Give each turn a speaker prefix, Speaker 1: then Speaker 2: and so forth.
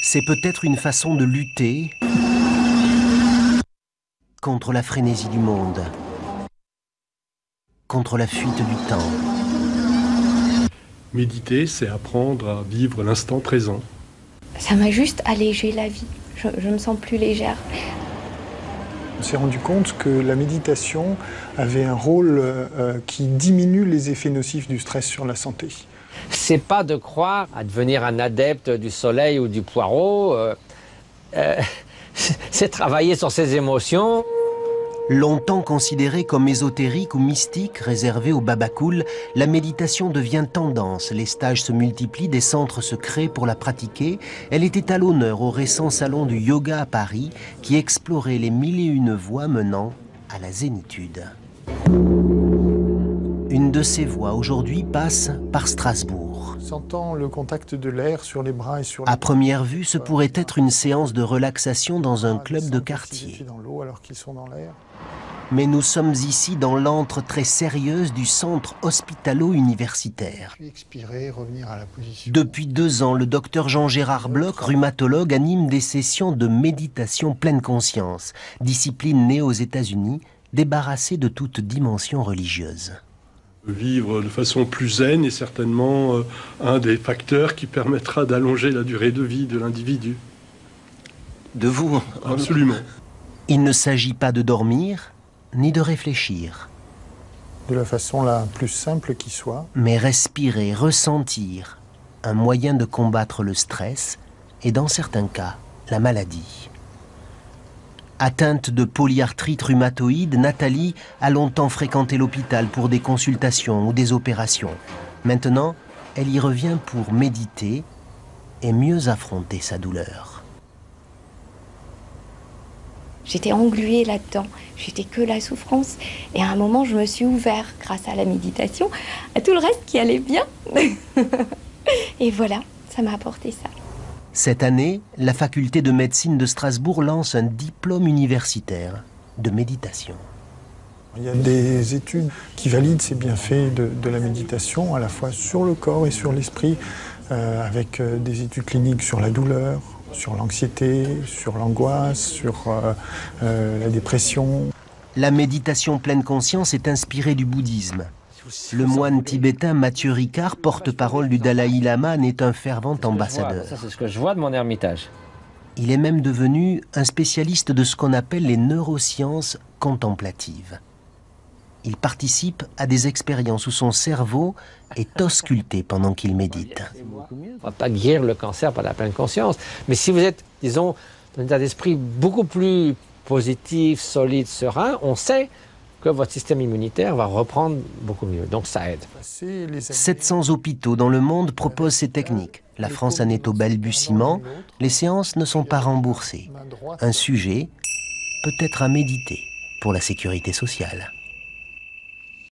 Speaker 1: C'est peut-être une façon de lutter contre la frénésie du monde, contre la fuite du temps.
Speaker 2: Méditer, c'est apprendre à vivre l'instant présent.
Speaker 3: Ça m'a juste allégé la vie. Je me sens plus légère.
Speaker 4: On s'est rendu compte que la méditation avait un rôle qui diminue les effets nocifs du stress sur la santé.
Speaker 5: C'est pas de croire à devenir un adepte du soleil ou du poireau. C'est travailler sur ses émotions.
Speaker 1: Longtemps considérée comme ésotérique ou mystique, réservée aux babacools, la méditation devient tendance. Les stages se multiplient, des centres se créent pour la pratiquer. Elle était à l'honneur au récent salon du yoga à Paris, qui explorait les 1001 voies menant à la zénitude. Une de ces voies aujourd'hui passe par Strasbourg.
Speaker 4: Sentant le contact de l'air sur les bras et sur les...
Speaker 1: À première vue, ce pourrait être une séance de relaxation dans un club de quartier.
Speaker 4: Dans l'eau alors qu'ils sont dans l'air.
Speaker 1: Mais nous sommes ici dans l'antre très sérieuse du centre hospitalo-universitaire.
Speaker 4: Puis expirer, revenir à la position.
Speaker 1: Depuis 2 ans, le docteur Jean-Gérard Bloch, rhumatologue, anime des sessions de méditation pleine conscience, discipline née aux États-Unis, débarrassée de toute dimension religieuse.
Speaker 2: Vivre de façon plus zen est certainement un des facteurs qui permettra d'allonger la durée de vie de l'individu.
Speaker 1: De vous?
Speaker 2: Absolument.
Speaker 1: Il ne s'agit pas de dormir, ni de réfléchir.
Speaker 4: De la façon la plus simple qui soit.
Speaker 1: Mais respirer, ressentir, un moyen de combattre le stress et dans certains cas, la maladie. Atteinte de polyarthrite rhumatoïde, Nathalie a longtemps fréquenté l'hôpital pour des consultations ou des opérations. Maintenant, elle y revient pour méditer et mieux affronter sa douleur.
Speaker 3: J'étais engluée là-dedans. J'étais que la souffrance. Et à un moment, je me suis ouverte, grâce à la méditation, à tout le reste qui allait bien. Et voilà, ça m'a apporté ça.
Speaker 1: Cette année, la faculté de médecine de Strasbourg lance un diplôme universitaire de méditation.
Speaker 4: Il y a des études qui valident ces bienfaits de la méditation, à la fois sur le corps et sur l'esprit, avec des études cliniques sur la douleur, sur l'anxiété, sur l'angoisse, sur la dépression.
Speaker 1: La méditation pleine conscience est inspirée du bouddhisme. Le moine tibétain Mathieu Ricard, porte-parole du Dalai Lama, en est un fervent ambassadeur.
Speaker 5: Ça, c'est ce que je vois de mon ermitage.
Speaker 1: Il est même devenu un spécialiste de ce qu'on appelle les neurosciences contemplatives. Il participe à des expériences où son cerveau est ausculté pendant qu'il médite.
Speaker 5: On ne va pas guérir le cancer par la pleine conscience. Mais si vous êtes, disons, dans un état d'esprit beaucoup plus positif, solide, serein, on sait que votre système immunitaire va reprendre beaucoup mieux. Donc ça aide.
Speaker 1: 700 hôpitaux dans le monde proposent ces techniques. La France en est au balbutiement. Les séances ne sont pas remboursées. Un sujet peut-être à méditer pour la sécurité sociale.